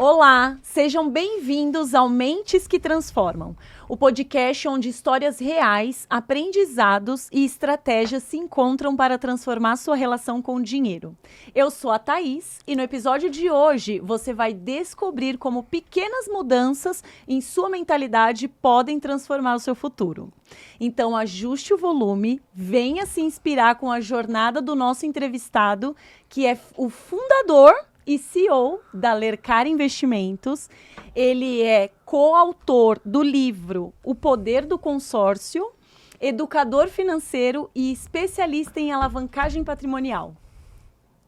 Olá, sejam bem-vindos ao Mentes que Transformam, o podcast onde histórias reais, aprendizados e estratégias se encontram para transformar sua relação com o dinheiro. Eu sou a Thaís e no episódio de hoje você vai descobrir como pequenas mudanças em sua mentalidade podem transformar o seu futuro. Então ajuste o volume, venha se inspirar com a jornada do nosso entrevistado, que é o fundador e CEO da Lercara Investimentos. Ele é coautor do livro O Poder do Consórcio, educador financeiro e especialista em alavancagem patrimonial.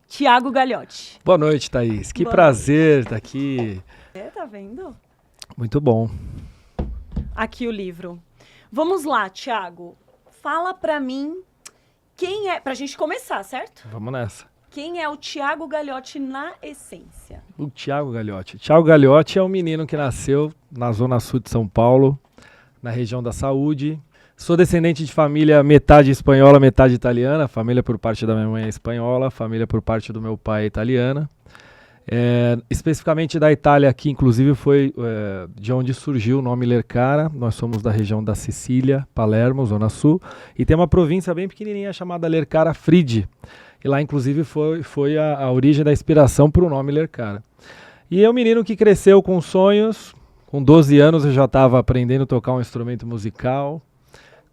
Thiago Gagliotti. Boa noite, Thaís. Que prazer estar aqui. Tá vendo? Muito bom. Aqui o livro. Vamos lá, Thiago. Fala pra mim quem é... Pra gente começar, certo? Vamos nessa. Quem é o Thiago Gagliotti na essência? O Thiago Gagliotti. Thiago Gagliotti é um menino que nasceu na zona sul de São Paulo, na região da Saúde. Sou descendente de família metade espanhola, metade italiana. Família por parte da minha mãe é espanhola, família por parte do meu pai é italiana. Especificamente da Itália, que inclusive foi de onde surgiu o nome Lercara. Nós somos da região da Sicília, Palermo, zona sul. E tem uma província bem pequenininha chamada Lercara Friди. E lá, inclusive, foi a origem da inspiração para o nome Lercara. E é um menino que cresceu com sonhos. Com 12 anos eu já estava aprendendo a tocar um instrumento musical.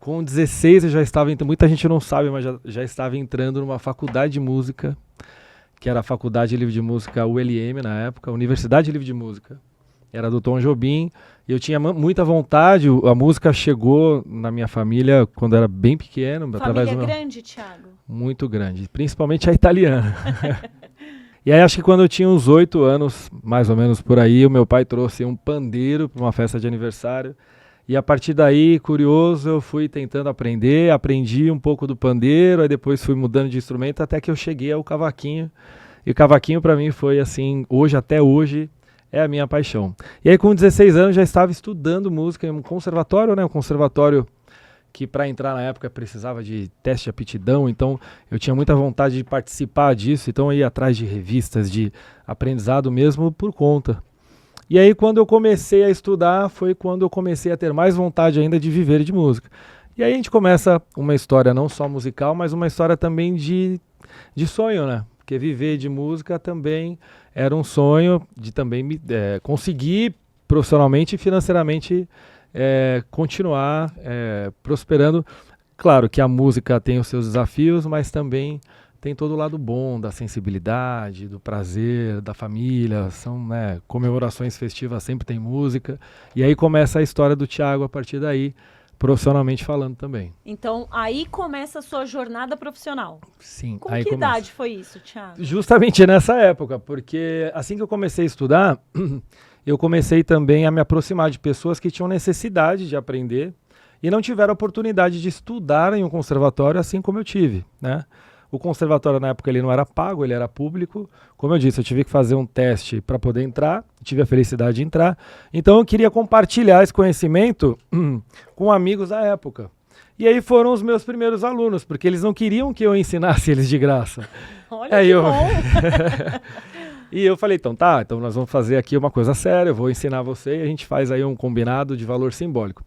Com 16 eu já estava... Muita gente não sabe, mas já estava entrando numa faculdade de música, que era a Faculdade de Livre de Música ULM na época, Universidade de Livre de Música. Era do Tom Jobim. E eu tinha muita vontade. A música chegou na minha família quando eu era bem pequeno. Família grande, Thiago? Muito grande, principalmente a italiana. E aí acho que quando eu tinha uns 8 anos, mais ou menos por aí, o meu pai trouxe um pandeiro para uma festa de aniversário. E a partir daí, curioso, eu fui tentando aprender, aprendi um pouco do pandeiro, aí depois fui mudando de instrumento até que eu cheguei ao cavaquinho. E o cavaquinho para mim foi assim, até hoje, é a minha paixão. E aí com 16 anos já estava estudando música em um conservatório, né? Um conservatório que para entrar na época precisava de teste de aptidão, então eu tinha muita vontade de participar disso, então eu ia atrás de revistas, de aprendizado mesmo por conta. E aí quando eu comecei a estudar, foi quando eu comecei a ter mais vontade ainda de viver de música. E aí a gente começa uma história não só musical, mas uma história também de sonho, né? Porque viver de música também era um sonho de também conseguir profissionalmente e financeiramente continuar prosperando. Claro que a música tem os seus desafios, mas também tem todo o lado bom da sensibilidade, do prazer, da família. São comemorações festivas, sempre tem música. E aí começa a história do Thiago a partir daí, profissionalmente falando também. Então, aí começa a sua jornada profissional. Sim. Com que idade foi isso, Thiago? Justamente nessa época, porque assim que eu comecei a estudar, eu comecei também a me aproximar de pessoas que tinham necessidade de aprender e não tiveram oportunidade de estudar em um conservatório assim como eu tive, né? O conservatório na época ele não era pago, ele era público. Como eu disse, eu tive que fazer um teste para poder entrar, tive a felicidade de entrar. Então eu queria compartilhar esse conhecimento com amigos da época. E aí foram os meus primeiros alunos, porque eles não queriam que eu ensinasse eles de graça. Olha que bom! E eu falei, então nós vamos fazer aqui uma coisa séria, eu vou ensinar você e a gente faz aí um combinado de valor simbólico.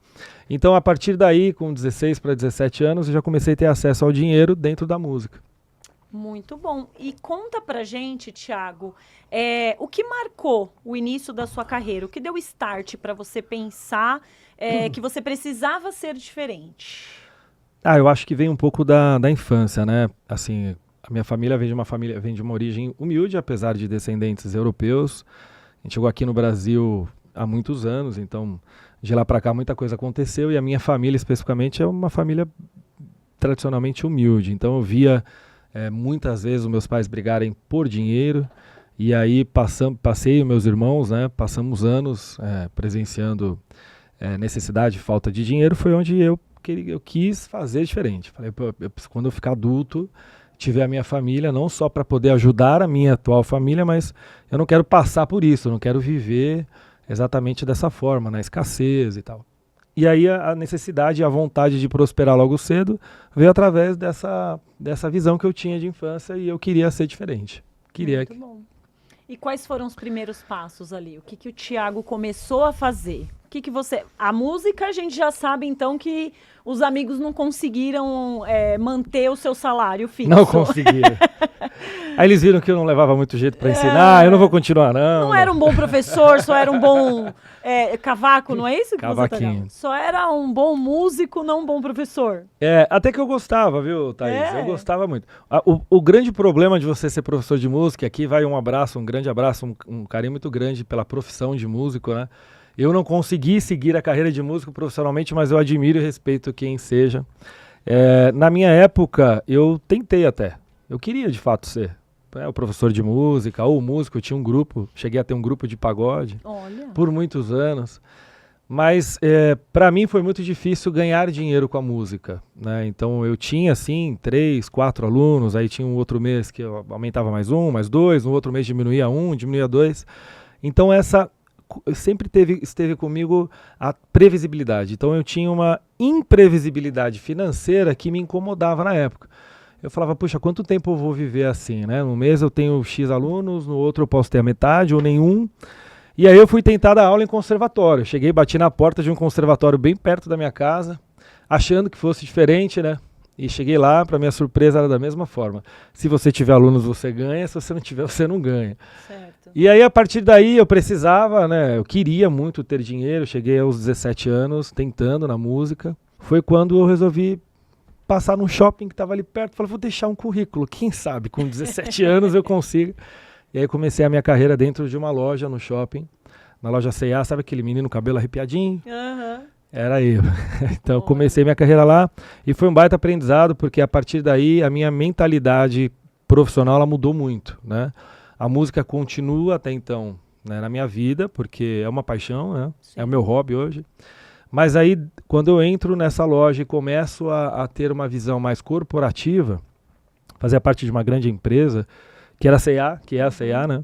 Então a partir daí, com 16 para 17 anos, eu já comecei a ter acesso ao dinheiro dentro da música. Muito bom. E conta pra gente, Thiago, o que marcou o início da sua carreira? O que deu start para você pensar que você precisava ser diferente? Eu acho que vem um pouco da infância, né? Assim, a minha família vem de uma origem humilde, apesar de descendentes europeus. A gente chegou aqui no Brasil há muitos anos, então de lá para cá muita coisa aconteceu e a minha família especificamente é uma família tradicionalmente humilde. Então eu via muitas vezes os meus pais brigarem por dinheiro e aí passei os meus irmãos, né? Passamos anos presenciando necessidade, falta de dinheiro. Foi onde eu quis fazer diferente. Falei, quando eu ficar adulto, tiver a minha família, não só para poder ajudar a minha atual família, mas eu não quero passar por isso, eu não quero viver exatamente dessa forma, na escassez e tal. E aí a necessidade e a vontade de prosperar logo cedo veio através dessa visão que eu tinha de infância e eu queria ser diferente. Muito bom. E quais foram os primeiros passos ali? O que o Thiago começou a fazer? O que você... A música, a gente já sabe, então, que os amigos não conseguiram manter o seu salário fixo. Não conseguiram. Aí eles viram que eu não levava muito jeito para ensinar, eu não vou continuar, não. Não era um bom professor, só era um bom cavaco, não é isso que Cavaquinho. você tá... Só era um bom músico, não um bom professor. Até que eu gostava, viu, Thaís? Eu gostava muito. O grande problema de você ser professor de música, aqui vai um abraço, um grande abraço, um carinho muito grande pela profissão de músico, né? Eu não consegui seguir a carreira de músico profissionalmente, mas eu admiro e respeito quem seja. Na minha época, eu tentei até. Eu queria, de fato, ser o professor de música ou músico. Eu tinha um grupo, cheguei a ter um grupo de pagode. Olha. Por muitos anos. Mas, para mim, foi muito difícil ganhar dinheiro com a música, né? Então, eu tinha, assim, 3, 4 alunos. Aí tinha um outro mês que eu aumentava mais 1, mais 2. No outro mês diminuía 1, diminuía 2. Então, sempre esteve comigo a previsibilidade. Então eu tinha uma imprevisibilidade financeira que me incomodava na época. Eu falava, puxa, quanto tempo eu vou viver assim, né? No mês eu tenho X alunos, no outro eu posso ter a metade ou nenhum. E aí eu fui tentar dar aula em conservatório. Cheguei, bati na porta de um conservatório bem perto da minha casa, achando que fosse diferente, né? E cheguei lá, para minha surpresa, era da mesma forma. Se você tiver alunos, você ganha. Se você não tiver, você não ganha. Certo. E aí, a partir daí, eu precisava, né? Eu queria muito ter dinheiro. Cheguei aos 17 anos, tentando na música. Foi quando eu resolvi passar num shopping que estava ali perto. Falei, vou deixar um currículo. Quem sabe, com 17 anos eu consigo. E aí, comecei a minha carreira dentro de uma loja no shopping. Na loja C&A, sabe aquele menino cabelo arrepiadinho? Aham. Era eu. Então, eu comecei minha carreira lá e foi um baita aprendizado, porque a partir daí a minha mentalidade profissional ela mudou muito, né? A música continua até então, né, na minha vida, porque é uma paixão, né? É o meu hobby hoje. Mas aí, quando eu entro nessa loja e começo a ter uma visão mais corporativa, fazer parte de uma grande empresa, que era a C&A, que é a C&A, né?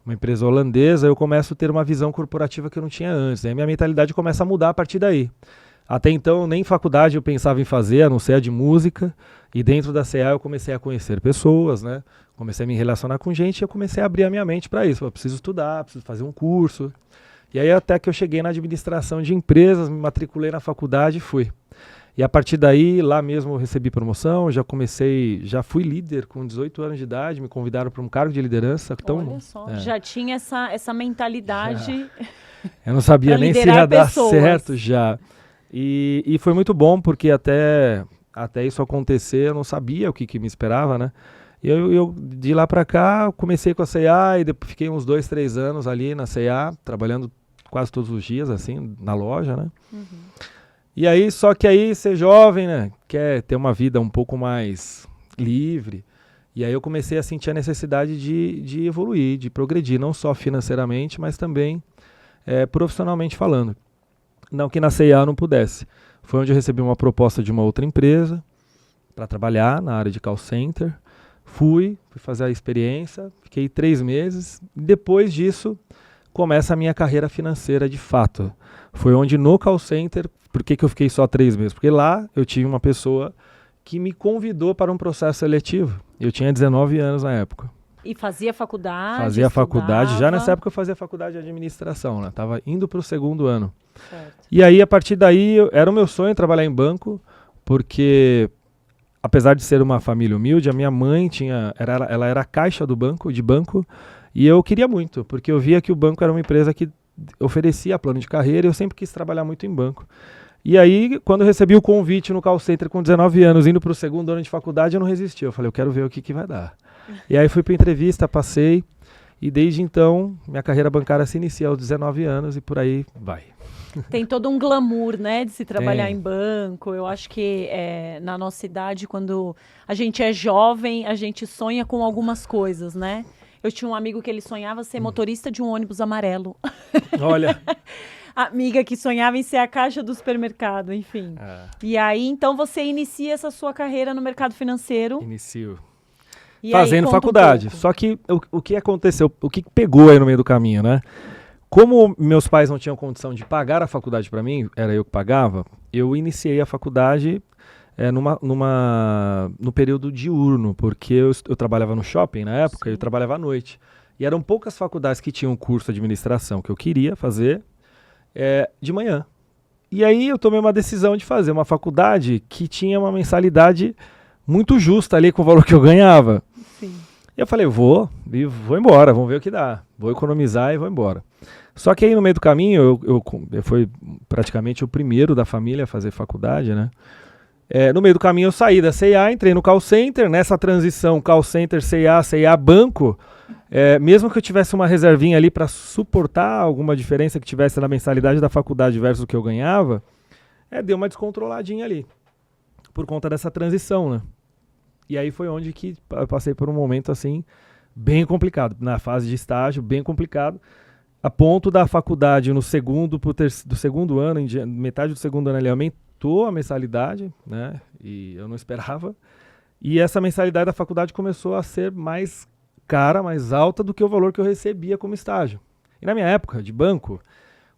Uma empresa holandesa, eu começo a ter uma visão corporativa que eu não tinha antes. Aí minha mentalidade começa a mudar a partir daí. Até então, nem faculdade eu pensava em fazer, a não ser a de música. E dentro da C&A eu comecei a conhecer pessoas, né? Comecei a me relacionar com gente e eu comecei a abrir a minha mente para isso. Eu preciso estudar, preciso fazer um curso. E aí até que eu cheguei na administração de empresas, me matriculei na faculdade e fui. E a partir daí, lá mesmo eu recebi promoção, já fui líder com 18 anos de idade, me convidaram para um cargo de liderança. Então, olha só, já tinha essa mentalidade. Eu não sabia nem se ia dar certo já. E foi muito bom, porque até isso acontecer, eu não sabia o que me esperava, né? E eu de lá para cá, comecei com a C&A e depois fiquei uns 2, 3 anos ali na C&A, trabalhando quase todos os dias, assim, na loja, né? Uhum. E aí, só que aí, ser jovem, né, quer ter uma vida um pouco mais livre. E aí eu comecei a sentir a necessidade de evoluir, de progredir, não só financeiramente, mas também profissionalmente falando. Não que na C&A eu não pudesse. Foi onde eu recebi uma proposta de uma outra empresa para trabalhar na área de call center. Fui fazer a experiência, fiquei 3 meses. Depois disso, começa a minha carreira financeira de fato. Foi onde no call center... Por que eu fiquei só 3 meses? Porque lá eu tive uma pessoa que me convidou para um processo seletivo. Eu tinha 19 anos na época. E fazia faculdade? Fazia faculdade. Já nessa época eu fazia faculdade de administração, né? Estava indo para o 2º ano. Certo. E aí, a partir daí, era o meu sonho trabalhar em banco, porque apesar de ser uma família humilde, a minha mãe ela era a caixa do banco, e eu queria muito, porque eu via que o banco era uma empresa que oferecia plano de carreira e eu sempre quis trabalhar muito em banco. E aí, quando eu recebi o convite no call center com 19 anos, indo para o 2º ano de faculdade, eu não resisti. Eu falei, eu quero ver o que vai dar. E aí fui para entrevista, passei, e desde então, minha carreira bancária se inicia aos 19 anos e por aí vai. Tem todo um glamour, né, de se trabalhar em banco. Eu acho que na nossa idade, quando a gente é jovem, a gente sonha com algumas coisas, né? Eu tinha um amigo que ele sonhava ser motorista de um ônibus amarelo. Olha... Amiga que sonhava em ser a caixa do supermercado, enfim. E aí, então, você inicia essa sua carreira no mercado financeiro. Inicio. Fazendo faculdade. Só que o que aconteceu, o que pegou aí no meio do caminho, né? Como meus pais não tinham condição de pagar a faculdade para mim, era eu que pagava, eu iniciei a faculdade no período diurno, porque eu trabalhava no shopping na época. Sim. Eu trabalhava à noite. E eram poucas faculdades que tinham curso de administração que eu queria fazer de manhã. E aí eu tomei uma decisão de fazer uma faculdade que tinha uma mensalidade muito justa ali com o valor que eu ganhava. Sim. E eu falei, vou embora, vamos ver o que dá. Vou economizar e vou embora. Só que aí no meio do caminho, eu fui praticamente o primeiro da família a fazer faculdade, né? No meio do caminho eu saí da C&A, entrei no call center, nessa transição call center, C&A, banco, mesmo que eu tivesse uma reservinha ali para suportar alguma diferença que tivesse na mensalidade da faculdade versus o que eu ganhava, deu uma descontroladinha ali, por conta dessa transição, né? E aí foi onde que eu passei por um momento assim, bem complicado, na fase de estágio, bem complicado, a ponto da faculdade do segundo ano, metade do segundo ano, ele aumentou a mensalidade, né? E eu não esperava. E essa mensalidade da faculdade começou a ser mais cara, mais alta do que o valor que eu recebia como estágio. E na minha época, de banco,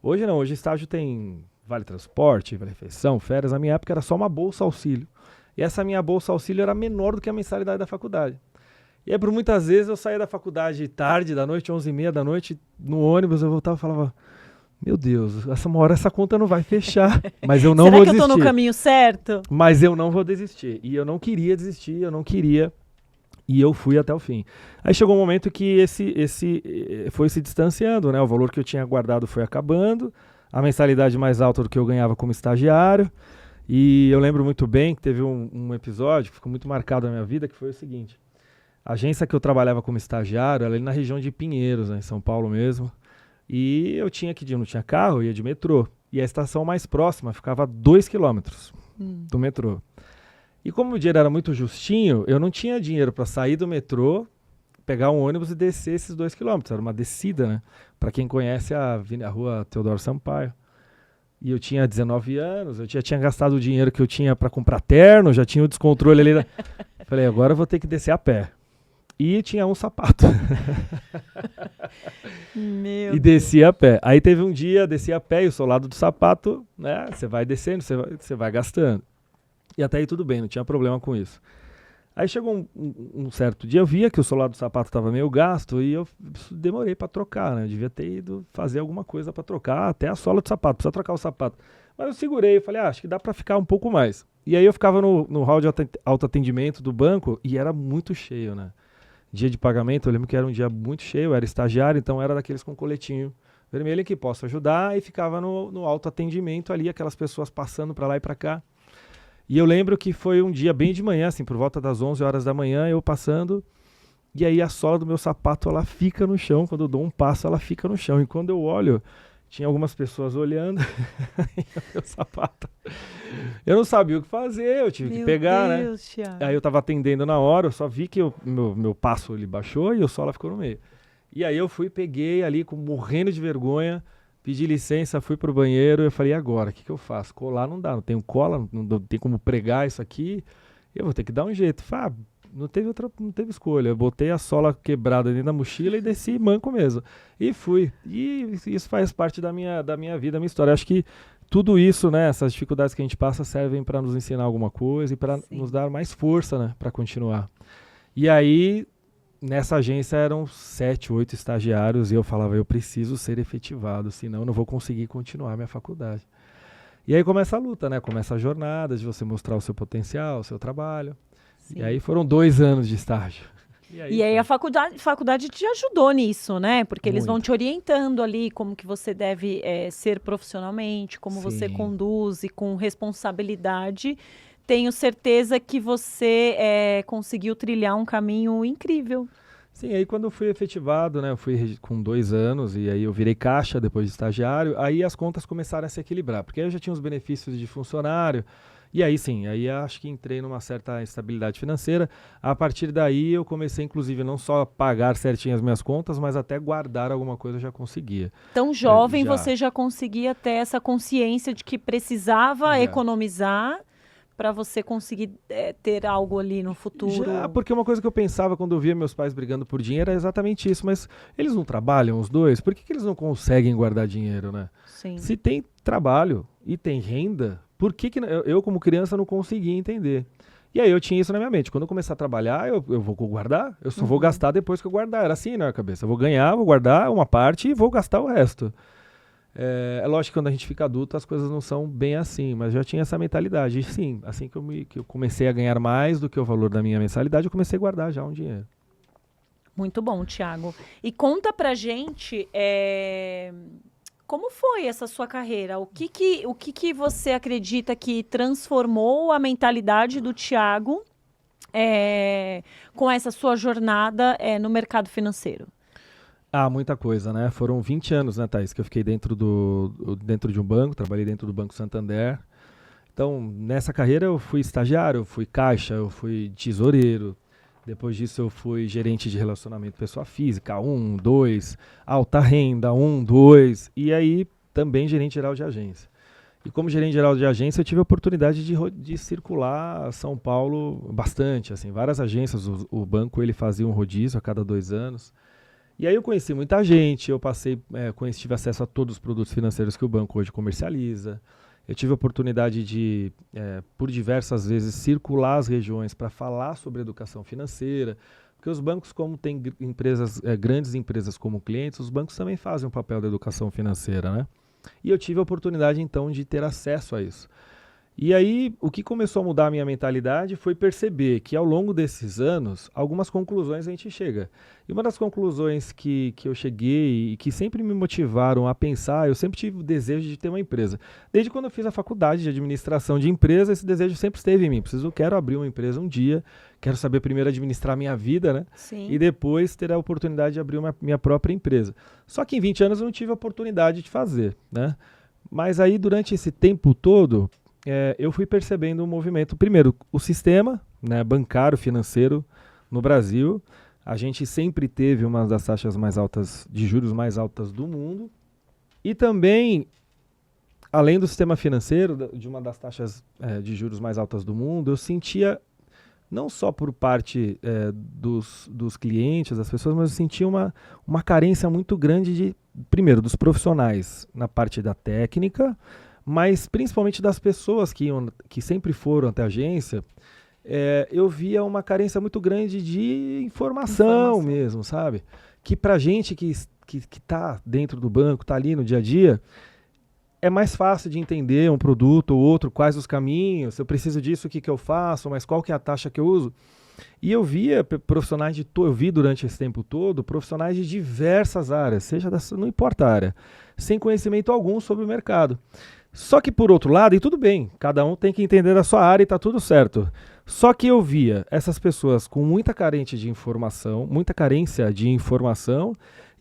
hoje não, hoje estágio tem vale transporte, vale refeição, férias. Na minha época era só uma bolsa auxílio. E essa minha bolsa auxílio era menor do que a mensalidade da faculdade. E aí, por muitas vezes, eu saía da faculdade tarde da noite, 11h30 da noite, no ônibus, eu voltava e falava, meu Deus, uma hora essa conta não vai fechar, mas eu não vou desistir. Será que eu tô no caminho certo? Mas eu não vou desistir. E eu não queria desistir, e eu fui até o fim. Aí chegou um momento que esse foi se distanciando, né? O valor que eu tinha guardado foi acabando, a mensalidade mais alta do que eu ganhava como estagiário. E eu lembro muito bem que teve um episódio que ficou muito marcado na minha vida, que foi o seguinte. A agência que eu trabalhava como estagiário era ali na região de Pinheiros, né, em São Paulo mesmo. E eu não tinha carro, eu ia de metrô. E a estação mais próxima ficava a 2 quilômetros do metrô. E como o dinheiro era muito justinho, eu não tinha dinheiro para sair do metrô, pegar um ônibus e descer esses 2 quilômetros. Era uma descida, né? Para quem conhece a rua Teodoro Sampaio. E eu tinha 19 anos, eu já tinha gastado o dinheiro que eu tinha para comprar terno, já tinha o descontrole ali. Falei, agora eu vou ter que descer a pé. E tinha um sapato. Meu e desci a pé. Aí teve um dia, desci a pé e o solado do sapato, né? Você vai descendo, você vai gastando. E até aí tudo bem, não tinha problema com isso. Aí chegou um certo dia, eu via que o solado do sapato estava meio gasto e eu demorei para trocar, né? Eu devia ter ido fazer alguma coisa para trocar, até a sola do sapato, precisa trocar o sapato. Mas eu segurei, eu falei, acho que dá para ficar um pouco mais. E aí eu ficava no hall de autoatendimento do banco e era muito cheio, né? Dia de pagamento, eu lembro que era um dia muito cheio, eu era estagiário, então era daqueles com coletinho vermelho que posso ajudar e ficava no autoatendimento ali, aquelas pessoas passando para lá e para cá. E eu lembro que foi um dia bem de manhã, assim, por volta das 11 horas da manhã, eu passando, e aí a sola do meu sapato, ela fica no chão, quando eu dou um passo, ela fica no chão. E quando eu olho, tinha algumas pessoas olhando, e o meu sapato. Eu não sabia o que fazer, eu tive que pegar, né? Thiago. Aí eu tava atendendo na hora, eu só vi que o meu passo ele baixou e o sola ficou no meio. E aí eu fui, peguei ali, morrendo de vergonha, pedi licença, fui pro banheiro, eu falei, e agora, o que eu faço? Colar não dá, não tenho cola, não tem como pregar isso aqui, eu vou ter que dar um jeito. Não teve escolha, eu botei a sola quebrada dentro da mochila e desci manco mesmo. E fui. E isso faz parte da minha vida, da minha história. Acho que tudo isso, né, essas dificuldades que a gente passa servem para nos ensinar alguma coisa e para nos dar mais força, né, para continuar. E aí, nessa agência eram 7, 8 estagiários e eu falava, eu preciso ser efetivado, senão eu não vou conseguir continuar minha faculdade. E aí começa a luta, né? Começa a jornada de você mostrar o seu potencial, o seu trabalho. Sim. E aí foram 2 anos de estágio. E aí a faculdade te ajudou nisso, né? Porque eles vão te orientando ali como que você deve ser profissionalmente, como você conduz e com responsabilidade. Tenho certeza que você conseguiu trilhar um caminho incrível. Sim, aí quando eu fui efetivado, né, eu fui com 2 anos e aí eu virei caixa depois de estagiário, aí as contas começaram a se equilibrar, porque aí eu já tinha os benefícios de funcionário, e aí sim, aí acho que entrei numa certa estabilidade financeira. A partir daí eu comecei, inclusive, não só a pagar certinho as minhas contas, mas até guardar alguma coisa eu já conseguia. Tão jovem você já conseguia ter essa consciência de que precisava economizar para você conseguir ter algo ali no futuro? Já, porque uma coisa que eu pensava quando eu via meus pais brigando por dinheiro era exatamente isso, mas eles não trabalham os dois? Por que eles não conseguem guardar dinheiro, né? Sim. Se tem trabalho e tem renda, por que eu como criança não conseguia entender? E aí eu tinha isso na minha mente. Quando eu começar a trabalhar, eu vou guardar, eu só vou gastar depois que eu guardar. Era assim na minha cabeça. Eu vou ganhar, vou guardar uma parte e vou gastar o resto. É lógico que quando a gente fica adulto as coisas não são bem assim, mas já tinha essa mentalidade. E sim, assim que eu comecei a ganhar mais do que o valor da minha mensalidade, eu comecei a guardar já um dinheiro. Muito bom, Thiago. E conta pra gente como foi essa sua carreira? O que você acredita que transformou a mentalidade do Thiago com essa sua jornada no mercado financeiro? Muita coisa, né? Foram 20 anos, né, Thaís, que eu fiquei dentro de um banco, trabalhei dentro do Banco Santander. Então, nessa carreira eu fui estagiário, eu fui caixa, eu fui tesoureiro. Depois disso eu fui gerente de relacionamento pessoa física, 1, 2, alta renda, 1, 2, e aí também gerente geral de agência. E como gerente geral de agência eu tive a oportunidade de circular São Paulo bastante, assim, várias agências, o banco ele fazia um rodízio a cada 2 anos. E aí eu conheci muita gente, eu tive acesso a todos os produtos financeiros que o banco hoje comercializa. Eu tive a oportunidade de, por diversas vezes, circular as regiões para falar sobre educação financeira, porque os bancos, como têm grandes empresas como clientes, os bancos também fazem um papel da educação financeira, né? E eu tive a oportunidade, então, de ter acesso a isso. E aí, o que começou a mudar a minha mentalidade foi perceber que, ao longo desses anos, algumas conclusões a gente chega. E uma das conclusões que eu cheguei e que sempre me motivaram a pensar, eu sempre tive o desejo de ter uma empresa. Desde quando eu fiz a faculdade de administração de empresa, esse desejo sempre esteve em mim. Quero abrir uma empresa um dia, quero saber primeiro administrar a minha vida, né? Sim. E depois ter a oportunidade de abrir minha própria empresa. Só que em 20 anos eu não tive a oportunidade de fazer, né? Mas aí, durante esse tempo todo, eu fui percebendo um movimento. Primeiro, o sistema, né, bancário, financeiro no Brasil. A gente sempre teve uma das taxas mais altas de juros mais altas do mundo. E também, além do sistema financeiro, de uma das taxas de juros mais altas do mundo, eu sentia, não só por parte dos clientes, das pessoas, mas eu sentia uma carência muito grande primeiro, dos profissionais na parte da técnica, mas principalmente das pessoas que sempre foram até a agência. Eu via uma carência muito grande de informação mesmo, sabe? Que pra gente que está dentro do banco, está ali no dia a dia, é mais fácil de entender um produto ou outro, quais os caminhos, se eu preciso disso, o que eu faço, mas qual que é a taxa que eu uso. E eu via profissionais eu vi durante esse tempo todo profissionais de diversas áreas, não importa a área, sem conhecimento algum sobre o mercado. Só que, por outro lado, e tudo bem, cada um tem que entender a sua área e está tudo certo. Só que eu via essas pessoas com muita carência de informação,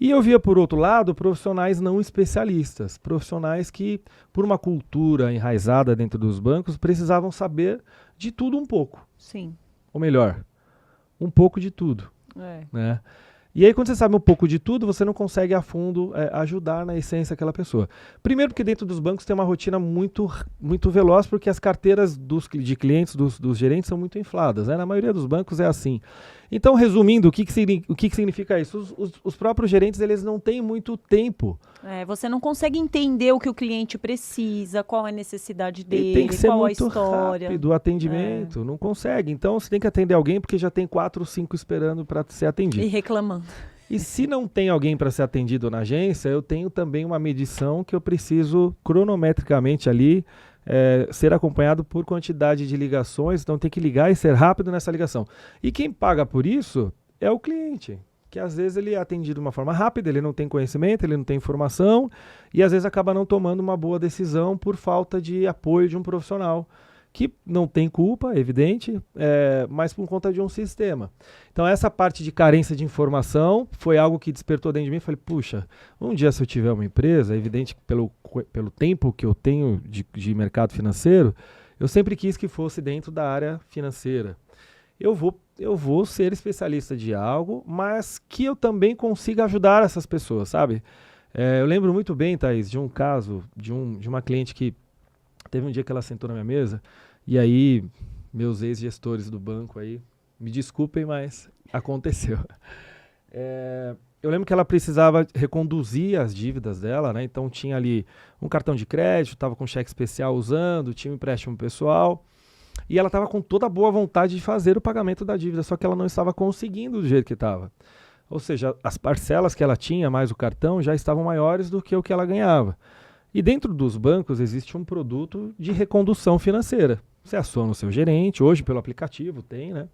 e eu via, por outro lado, profissionais não especialistas, profissionais que, por uma cultura enraizada dentro dos bancos, precisavam saber de tudo um pouco. Sim. Ou melhor, um pouco de tudo. Né? E aí, quando você sabe um pouco de tudo, você não consegue a fundo ajudar na essência aquela pessoa. Primeiro porque dentro dos bancos tem uma rotina muito, muito veloz, porque as carteiras de clientes, dos gerentes, são muito infladas. Né? Na maioria dos bancos é assim. Então, resumindo, o que significa isso? Os próprios gerentes, eles não têm muito tempo. Você não consegue entender o que o cliente precisa, qual é a necessidade dele, tem que ser qual muito a história. Rápido o atendimento, não consegue. Então, você tem que atender alguém porque já tem 4 ou 5 esperando para ser atendido. E reclamando. E se não tem alguém para ser atendido na agência, eu tenho também uma medição que eu preciso cronometricamente ali ser acompanhado por quantidade de ligações, então tem que ligar e ser rápido nessa ligação. E quem paga por isso é o cliente, que às vezes ele é atendido de uma forma rápida, ele não tem conhecimento, ele não tem informação e às vezes acaba não tomando uma boa decisão por falta de apoio de um profissional, que não tem culpa, evidente, mas por conta de um sistema. Então essa parte de carência de informação foi algo que despertou dentro de mim. Falei, puxa, um dia se eu tiver uma empresa, é evidente que pelo tempo que eu tenho de mercado financeiro, eu sempre quis que fosse dentro da área financeira. Eu vou ser especialista de algo, mas que eu também consiga ajudar essas pessoas, sabe? Eu lembro muito bem, Thaís, de um caso de uma cliente que teve um dia que ela sentou na minha mesa e aí meus ex-gestores do banco aí, me desculpem, mas aconteceu. Eu lembro que ela precisava reconduzir as dívidas dela, né? Então tinha ali um cartão de crédito, estava com cheque especial usando, tinha um empréstimo pessoal. E ela estava com toda a boa vontade de fazer o pagamento da dívida, só que ela não estava conseguindo do jeito que estava. Ou seja, as parcelas que ela tinha, mais o cartão, já estavam maiores do que o que ela ganhava. E dentro dos bancos existe um produto de recondução financeira. Você aciona o seu gerente, hoje pelo aplicativo tem, né?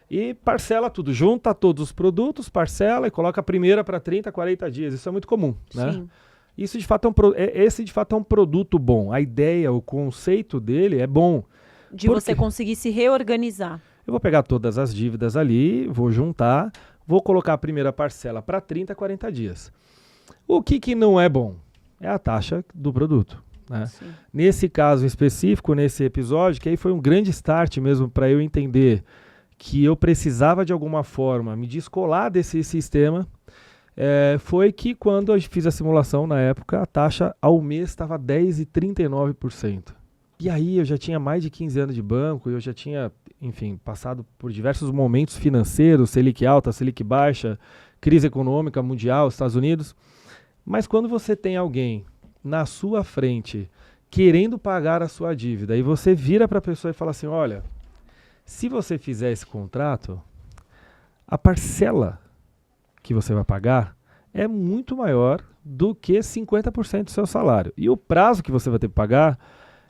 E parcela tudo, junta todos os produtos, parcela e coloca a primeira para 30, 40 dias. Isso é muito comum, né? Sim. Isso de fato esse de fato é um produto bom. A ideia, o conceito dele é bom. De você conseguir se reorganizar. Eu vou pegar todas as dívidas ali, vou juntar, vou colocar a primeira parcela para 30, 40 dias. O que não é bom? É a taxa do produto. Né? Nesse caso específico, nesse episódio, que aí foi um grande start mesmo para eu entender que eu precisava de alguma forma me descolar desse sistema, foi que quando eu fiz a simulação na época, a taxa ao mês estava 10,39%. E aí eu já tinha mais de 15 anos de banco, eu já tinha, enfim, passado por diversos momentos financeiros, Selic alta, Selic baixa, crise econômica mundial, Estados Unidos. Mas quando você tem alguém na sua frente querendo pagar a sua dívida e você vira para a pessoa e fala assim, olha, se você fizer esse contrato, a parcela que você vai pagar é muito maior do que 50% do seu salário. E o prazo que você vai ter que pagar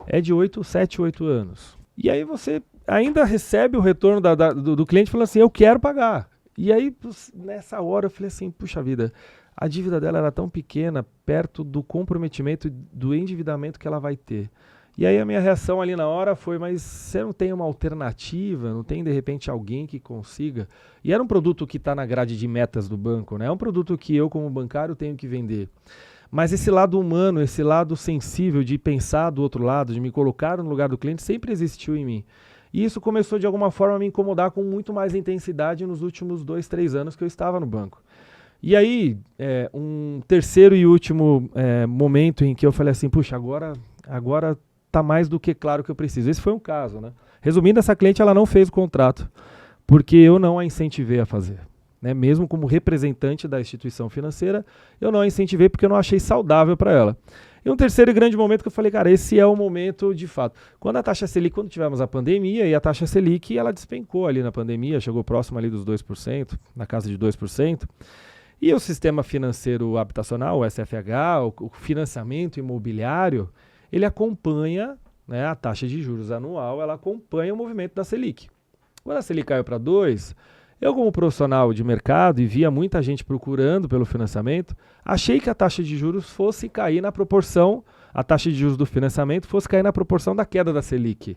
é de 7, 8 anos. E aí você ainda recebe o retorno do cliente falando assim, eu quero pagar. E aí, nessa hora, eu falei assim, puxa vida, a dívida dela era tão pequena, perto do comprometimento, do endividamento que ela vai ter. E aí a minha reação ali na hora foi, mas você não tem uma alternativa? Não tem, de repente, alguém que consiga? E era um produto que está na grade de metas do banco, né? É um produto que eu, como bancário, tenho que vender. Mas esse lado humano, esse lado sensível de pensar do outro lado, de me colocar no lugar do cliente, sempre existiu em mim. E isso começou, de alguma forma, a me incomodar com muito mais intensidade nos últimos 2, 3 anos que eu estava no banco. E aí, um terceiro e último momento em que eu falei assim, puxa, agora tá mais do que claro que eu preciso. Esse foi um caso, né? Resumindo, essa cliente ela não fez o contrato porque eu não a incentivei a fazer. Né? Mesmo como representante da instituição financeira, eu não a incentivei porque eu não achei saudável para ela. E um terceiro e grande momento que eu falei, cara, esse é o momento de fato. Quando a taxa Selic, quando tivemos a pandemia, e a taxa Selic, ela despencou ali na pandemia, chegou próximo ali dos 2%, na casa de 2%. E o sistema financeiro habitacional, o SFH, o financiamento imobiliário, ele acompanha, né, a taxa de juros anual, ela acompanha o movimento da Selic. Quando a Selic caiu para 2%, eu, como profissional de mercado e via muita gente procurando pelo financiamento, achei que a taxa de juros fosse cair na proporção, a taxa de juros do financiamento fosse cair na proporção da queda da Selic.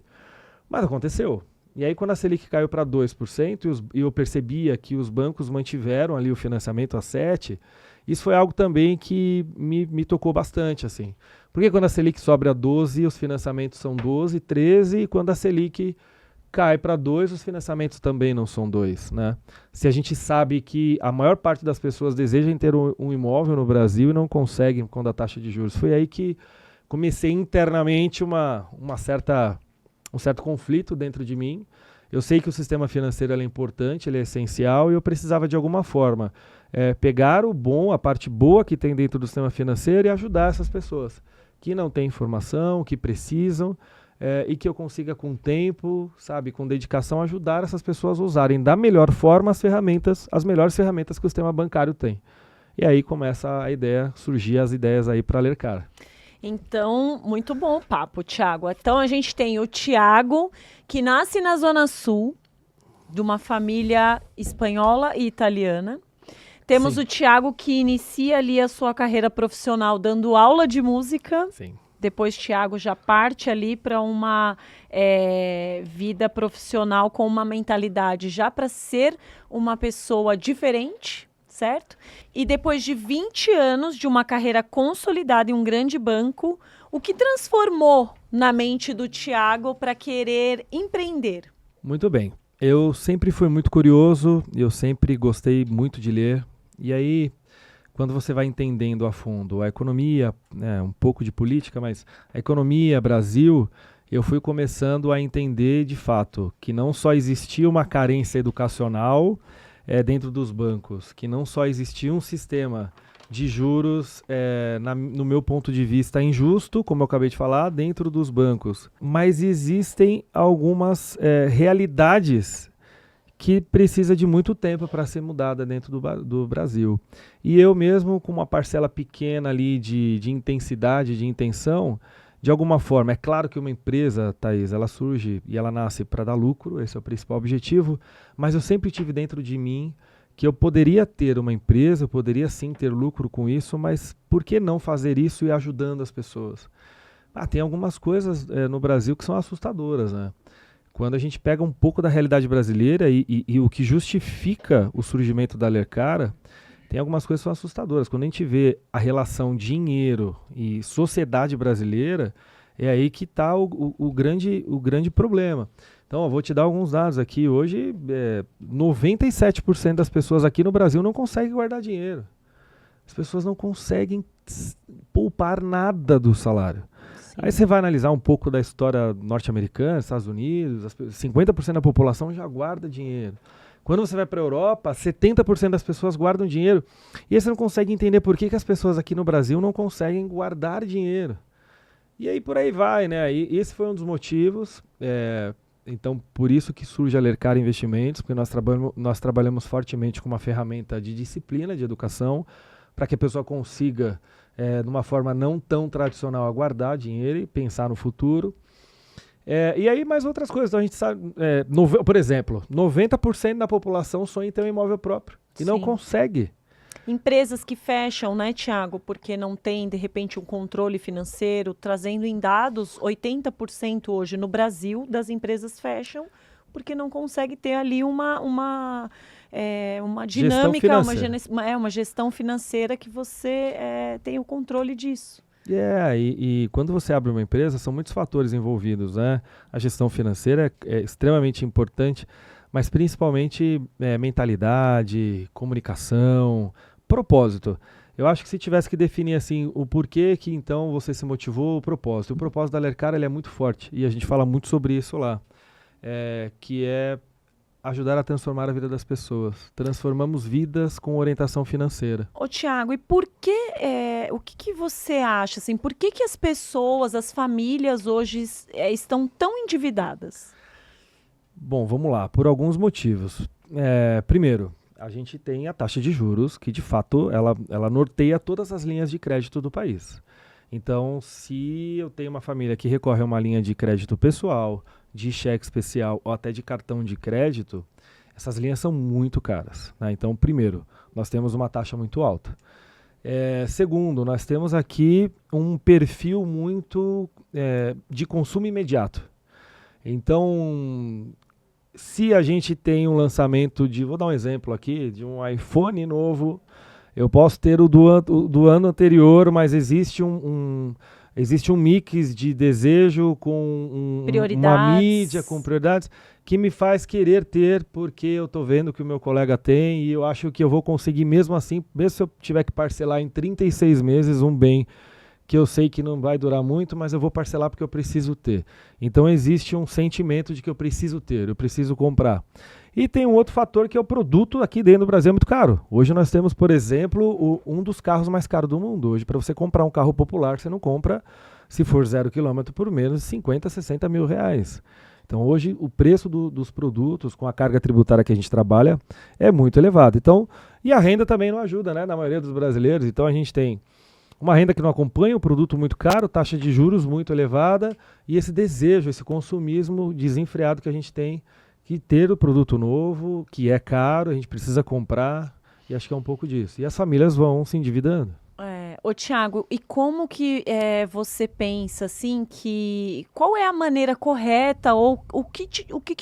Mas aconteceu. E aí, quando a Selic caiu para 2% e eu percebia que os bancos mantiveram ali o financiamento a 7%, isso foi algo também que me tocou bastante, assim. Porque quando a Selic sobe a 12%, os financiamentos são 12%, 13%, e quando a Selic cai para 2%, os financiamentos também não são 2%, né? Se a gente sabe que a maior parte das pessoas desejam ter um imóvel no Brasil e não conseguem quando a taxa de juros. Foi aí que comecei internamente um certo conflito dentro de mim. Eu sei que o sistema financeiro é importante, ele é essencial e eu precisava de alguma forma pegar o bom, a parte boa que tem dentro do sistema financeiro e ajudar essas pessoas que não têm informação, que precisam e que eu consiga com tempo, sabe, com dedicação, ajudar essas pessoas a usarem da melhor forma as melhores ferramentas que o sistema bancário tem. E aí começa surgir as ideias aí para Alercar. Então, muito bom o papo, Thiago. Então, a gente tem o Thiago, que nasce na Zona Sul, de uma família espanhola e italiana. Temos o Thiago, que inicia ali a sua carreira profissional dando aula de música. Sim. Depois, Thiago já parte ali para uma vida profissional com uma mentalidade já para ser uma pessoa diferente, certo? E depois de 20 anos de uma carreira consolidada em um grande banco, o que transformou na mente do Thiago para querer empreender? Muito bem. Eu sempre fui muito curioso, eu sempre gostei muito de ler. E aí, quando você vai entendendo a fundo a economia, um pouco de política, mas a economia, Brasil, eu fui começando a entender de fato que não só existia uma carência educacional dentro dos bancos, que não só existia um sistema de juros, no meu ponto de vista, injusto, como eu acabei de falar, dentro dos bancos. Mas existem algumas realidades que precisa de muito tempo para ser mudada dentro do Brasil. E eu mesmo, com uma parcela pequena ali de intensidade, de intenção, de alguma forma, é claro que uma empresa, Thaís, ela surge e ela nasce para dar lucro, esse é o principal objetivo, mas eu sempre tive dentro de mim que eu poderia ter uma empresa, eu poderia sim ter lucro com isso, mas por que não fazer isso e ajudando as pessoas? Tem algumas coisas no Brasil que são assustadoras, né? Quando a gente pega um pouco da realidade brasileira e o que justifica o surgimento da Lercara, tem algumas coisas que são assustadoras. Quando a gente vê a relação dinheiro e sociedade brasileira, é aí que está o grande problema. Então, eu vou te dar alguns dados aqui. Hoje, 97% das pessoas aqui no Brasil não conseguem guardar dinheiro. As pessoas não conseguem poupar nada do salário. Sim. Aí você vai analisar um pouco da história norte-americana, Estados Unidos, 50% da população já guarda dinheiro. Quando você vai para a Europa, 70% das pessoas guardam dinheiro. E aí você não consegue entender por que as pessoas aqui no Brasil não conseguem guardar dinheiro. E aí por aí vai, né? E esse foi um dos motivos. Então, por isso que surge a Lercara Investimentos, porque nós trabalhamos fortemente com uma ferramenta de disciplina, de educação, para que a pessoa consiga, de uma forma não tão tradicional, guardar dinheiro e pensar no futuro. E aí mais outras coisas. Então a gente sabe, por exemplo, 90% da população sonha em ter um imóvel próprio e não consegue. Empresas que fecham, né, Thiago, porque não tem, de repente, um controle financeiro, trazendo em dados, 80% hoje no Brasil das empresas fecham porque não consegue ter ali uma dinâmica, uma gestão financeira que você tem o controle disso. E quando você abre uma empresa, são muitos fatores envolvidos, né? A gestão financeira é extremamente importante, mas principalmente mentalidade, comunicação, propósito. Eu acho que se tivesse que definir assim o porquê que então você se motivou, o propósito. O propósito da Lercara ele é muito forte e a gente fala muito sobre isso lá, que é ajudar a transformar a vida das pessoas. Transformamos vidas com orientação financeira. Ô, Thiago, e por que, o que você acha, assim, por que as pessoas, as famílias hoje estão tão endividadas? Bom, vamos lá, por alguns motivos. Primeiro, a gente tem a taxa de juros, que de fato ela norteia todas as linhas de crédito do país. Então, se eu tenho uma família que recorre a uma linha de crédito pessoal, de cheque especial ou até de cartão de crédito, essas linhas são muito caras, né? Então, primeiro, nós temos uma taxa muito alta. Segundo, nós temos aqui um perfil muito de consumo imediato. Então, se a gente tem um lançamento vou dar um exemplo aqui, de um iPhone novo, eu posso ter o do ano anterior, mas existe um mix de desejo com uma mídia, com prioridades, que me faz querer ter, porque eu estou vendo que o meu colega tem e eu acho que eu vou conseguir mesmo assim, mesmo se eu tiver que parcelar em 36 meses um bem que eu sei que não vai durar muito, mas eu vou parcelar porque eu preciso ter. Então existe um sentimento de que eu preciso ter, eu preciso comprar. E tem um outro fator que é o produto aqui dentro do Brasil é muito caro. Hoje nós temos, por exemplo, um dos carros mais caros do mundo. Hoje, para você comprar um carro popular, você não compra, se for 0 km, por menos de 50, 60 mil reais. Então hoje o preço dos produtos, com a carga tributária que a gente trabalha, é muito elevado. Então, e a renda também não ajuda, né, na maioria dos brasileiros. Então a gente tem uma renda que não acompanha, um produto muito caro, taxa de juros muito elevada e esse desejo, esse consumismo desenfreado que a gente tem que ter o produto novo, que é caro, a gente precisa comprar, e acho que é um pouco disso. E as famílias vão se endividando. Ô, Thiago, e como que você pensa, assim, qual é a maneira correta, ou o que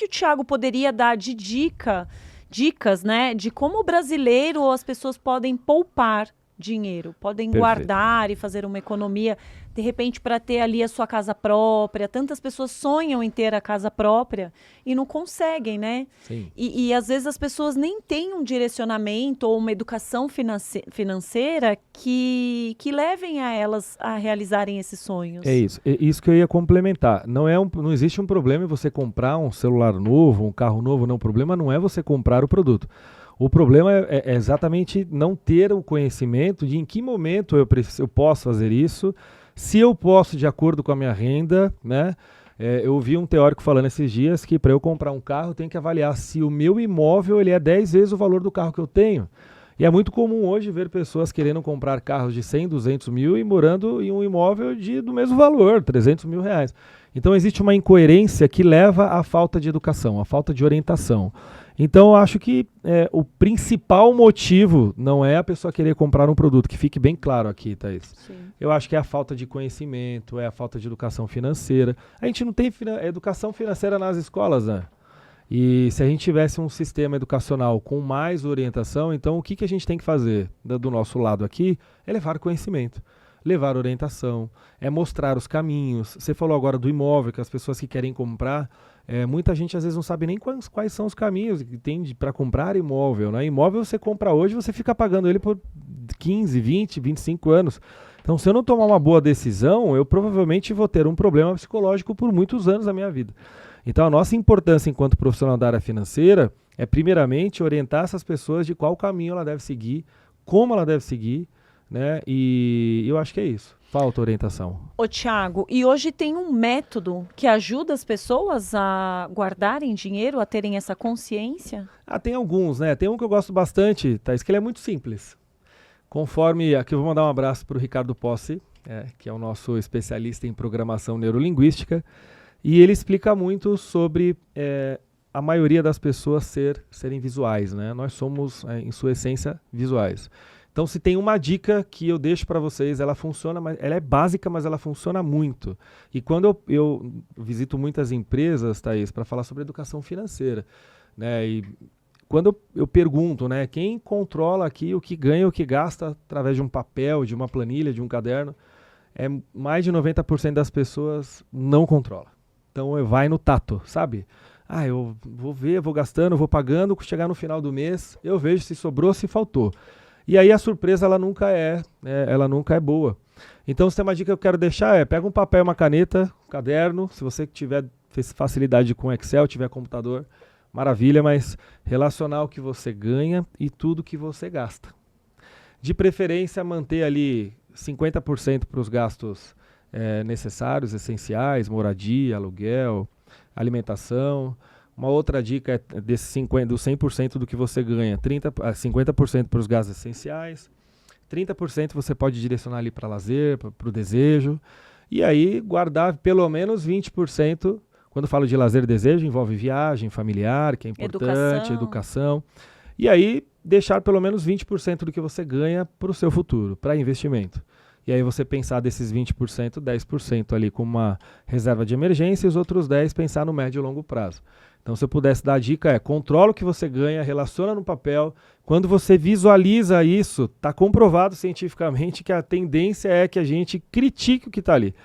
o Thiago poderia dar de dicas, né, de como o brasileiro ou as pessoas podem poupar dinheiro, podem guardar e fazer uma economia, de repente, para ter ali a sua casa própria. Tantas pessoas sonham em ter a casa própria e não conseguem, né? Sim. E às vezes as pessoas nem têm um direcionamento ou uma educação financeira que levem a elas a realizarem esses sonhos. É isso que eu ia complementar. Não existe um problema em você comprar um celular novo, um carro novo, não. O problema não é você comprar o produto. O problema é exatamente não ter o conhecimento de em que momento eu posso fazer isso, se eu posso de acordo com a minha renda, né? Eu ouvi um teórico falando esses dias que para eu comprar um carro eu tenho que avaliar se o meu imóvel ele é 10 vezes o valor do carro que eu tenho. E é muito comum hoje ver pessoas querendo comprar carros de 100, 200 mil e morando em um imóvel do mesmo valor, 300 mil reais. Então existe uma incoerência que leva à falta de educação, à falta de orientação. Então eu acho que o principal motivo não é a pessoa querer comprar um produto, que fique bem claro aqui, Thaís. Sim. Eu acho que é a falta de conhecimento, é a falta de educação financeira. A gente não tem educação financeira nas escolas, né? E se a gente tivesse um sistema educacional com mais orientação, então o que a gente tem que fazer do nosso lado aqui é levar conhecimento, levar orientação, é mostrar os caminhos. Você falou agora do imóvel, que as pessoas que querem comprar, muita gente às vezes não sabe nem quais são os caminhos que tem para comprar imóvel, né? Imóvel você compra hoje, você fica pagando ele por 15, 20, 25 anos. Então, se eu não tomar uma boa decisão, eu provavelmente vou ter um problema psicológico por muitos anos da minha vida. Então, a nossa importância enquanto profissional da área financeira é, primeiramente, orientar essas pessoas de qual caminho ela deve seguir, como ela deve seguir, né? E eu acho que é isso. Falta orientação. Ô, Thiago, e hoje tem um método que ajuda as pessoas a guardarem dinheiro, a terem essa consciência? Tem alguns, né? Tem um que eu gosto bastante, Thaís, que ele é muito simples. Conforme, aqui eu vou mandar um abraço para o Ricardo Possi, que é o nosso especialista em programação neurolinguística, e ele explica muito sobre a maioria das pessoas serem visuais, né? Nós somos, em sua essência, visuais. Então, se tem uma dica que eu deixo para vocês, ela funciona, ela é básica, mas ela funciona muito. E quando eu visito muitas empresas, Thaís, para falar sobre educação financeira, né? E quando eu pergunto, né, quem controla aqui o que ganha e o que gasta através de um papel, de uma planilha, de um caderno, mais de 90% das pessoas não controla. Então, vai no tato, sabe? Eu vou ver, vou gastando, vou pagando, chegar no final do mês, eu vejo se sobrou, se faltou. E aí a surpresa ela nunca é boa. Então, se tem uma dica que eu quero deixar pega um papel, uma caneta, um caderno, se você tiver facilidade com Excel, tiver computador, maravilha, mas relacionar o que você ganha e tudo que você gasta. De preferência, manter ali 50% para os gastos necessários, essenciais, moradia, aluguel, alimentação. Uma outra dica é do 100% do que você ganha, 50% para os gastos essenciais, 30% você pode direcionar ali para lazer, para o desejo, e aí guardar pelo menos 20%, quando falo de lazer e desejo, envolve viagem familiar, que é importante, educação, e aí deixar pelo menos 20% do que você ganha para o seu futuro, para investimento. E aí você pensar desses 20%, 10% ali com uma reserva de emergência e os outros 10% pensar no médio e longo prazo. Então, se eu pudesse dar a dica, controla o que você ganha, relaciona no papel. Quando você visualiza isso, está comprovado cientificamente que a tendência é que a gente critique o que está ali.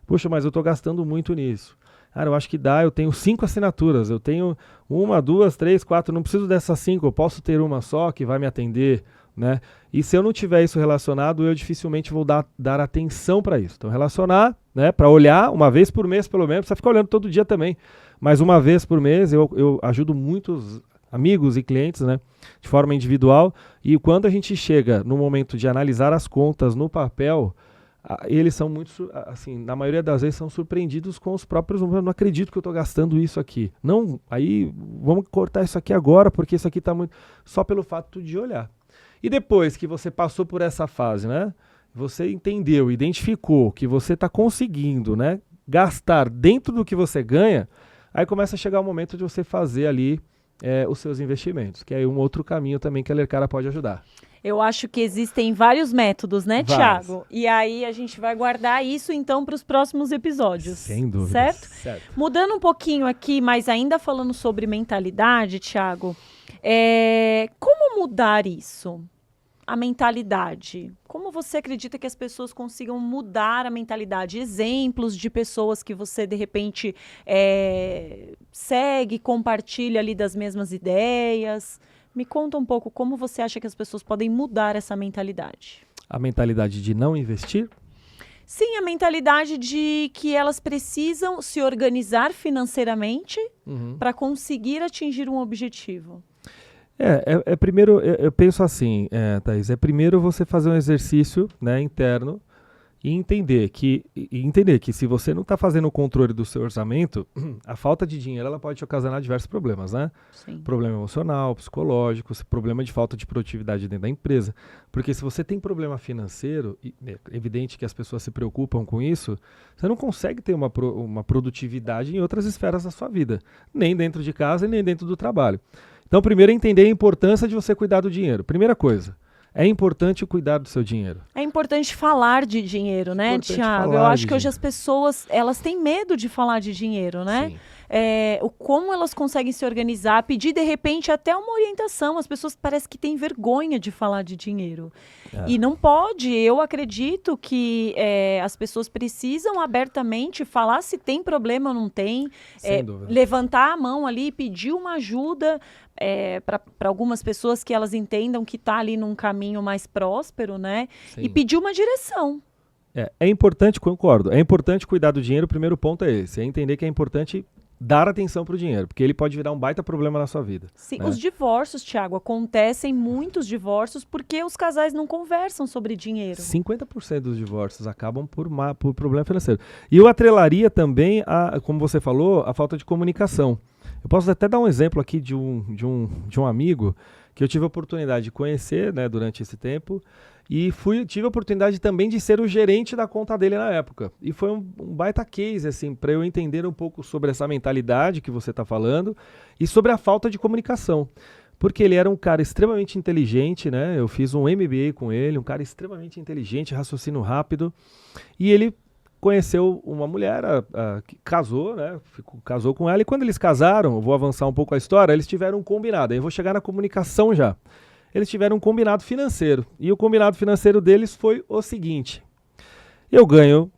Puxa, mas eu estou gastando muito nisso. Cara, eu acho que dá, eu tenho 5 assinaturas, eu tenho 1, 2, 3, 4, não preciso dessas 5, eu posso ter uma só que vai me atender, né? E se eu não tiver isso relacionado, eu dificilmente vou dar atenção para isso. Então, relacionar, né, para olhar uma vez por mês, pelo menos, precisa ficar olhando todo dia também. Mas uma vez por mês eu ajudo muitos amigos e clientes, né, de forma individual. E quando a gente chega no momento de analisar as contas no papel, eles são muito, assim, na maioria das vezes são surpreendidos com os próprios números. Eu não acredito que eu estou gastando isso aqui. Não, aí vamos cortar isso aqui agora, porque isso aqui está muito... Só pelo fato de olhar. E depois que você passou por essa fase, né, você entendeu, identificou que você está conseguindo, né, gastar dentro do que você ganha, aí começa a chegar o momento de você fazer ali os seus investimentos, que é um outro caminho também que a Lercara pode ajudar. Eu acho que existem vários métodos, né, Thiago? E aí a gente vai guardar isso, então, para os próximos episódios. Sem dúvida. Certo? Mudando um pouquinho aqui, mas ainda falando sobre mentalidade, Thiago, como mudar isso? A mentalidade. Como você acredita que as pessoas consigam mudar a mentalidade? Exemplos de pessoas que você, de repente, segue, compartilha ali das mesmas ideias. Me conta um pouco como você acha que as pessoas podem mudar essa mentalidade. A mentalidade de não investir? Sim, a mentalidade de que elas precisam se organizar financeiramente para conseguir atingir um objetivo. Primeiro, eu penso assim, Thaís, primeiro você fazer um exercício, né, interno e entender que se você não está fazendo o controle do seu orçamento, a falta de dinheiro ela pode te ocasionar diversos problemas, né? Sim. Problema emocional, psicológico, problema de falta de produtividade dentro da empresa. Porque se você tem problema financeiro, é evidente que as pessoas se preocupam com isso, você não consegue ter uma produtividade em outras esferas da sua vida, nem dentro de casa e nem dentro do trabalho. Então, primeiro, entender a importância de você cuidar do dinheiro. Primeira coisa. É importante cuidar do seu dinheiro. É importante falar de dinheiro, né, Thiago? Eu acho que hoje as pessoas, elas têm medo de falar de dinheiro, né? Como elas conseguem se organizar, pedir de repente até uma orientação. As pessoas parecem que têm vergonha de falar de dinheiro. E não pode. Eu acredito que as pessoas precisam abertamente falar se tem problema ou não tem. Sem dúvida. Levantar a mão ali e pedir uma ajuda para algumas pessoas que elas entendam que está ali num caminho mais próspero, né? Sim. E pedir uma direção. É importante, concordo. É importante cuidar do dinheiro. O primeiro ponto é esse. É entender que é importante dar atenção para o dinheiro, porque ele pode virar um baita problema na sua vida. Sim, né? Os divórcios, Thiago, acontecem muitos divórcios porque os casais não conversam sobre dinheiro. 50% dos divórcios acabam por problema financeiro. E eu atrelaria também, como você falou, a falta de comunicação. Eu posso até dar um exemplo aqui de um amigo que eu tive a oportunidade de conhecer, né, durante esse tempo, e tive a oportunidade também de ser o gerente da conta dele na época. E foi um baita case, assim, para eu entender um pouco sobre essa mentalidade que você está falando e sobre a falta de comunicação. Porque ele era um cara extremamente inteligente, né? Eu fiz um MBA com ele, um cara extremamente inteligente, raciocínio rápido. E ele conheceu uma mulher, que casou, né? Casou com ela. E quando eles casaram, eu vou avançar um pouco a história, eles tiveram um combinado. Aí eu vou chegar na comunicação já. Eles tiveram um combinado financeiro. E o combinado financeiro deles foi o seguinte: eu ganho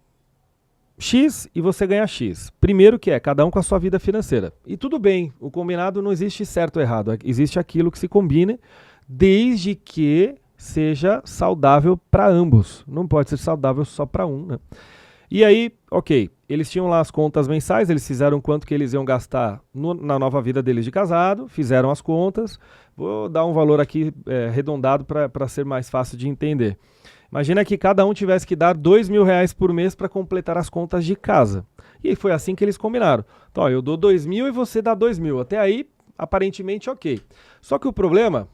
X e você ganha X. Primeiro que cada um com a sua vida financeira. E tudo bem, o combinado não existe certo ou errado. Existe aquilo que se combine, desde que seja saudável para ambos. Não pode ser saudável só para um, né? E aí, ok, eles tinham lá as contas mensais, eles fizeram quanto que eles iam gastar na nova vida deles de casado, fizeram as contas. Vou dar um valor aqui arredondado para ser mais fácil de entender. Imagina que cada um tivesse que dar R$2.000 por mês para completar as contas de casa. E foi assim que eles combinaram. Então, eu dou 2.000 e você dá 2.000. Até aí, aparentemente, ok. Só que o problema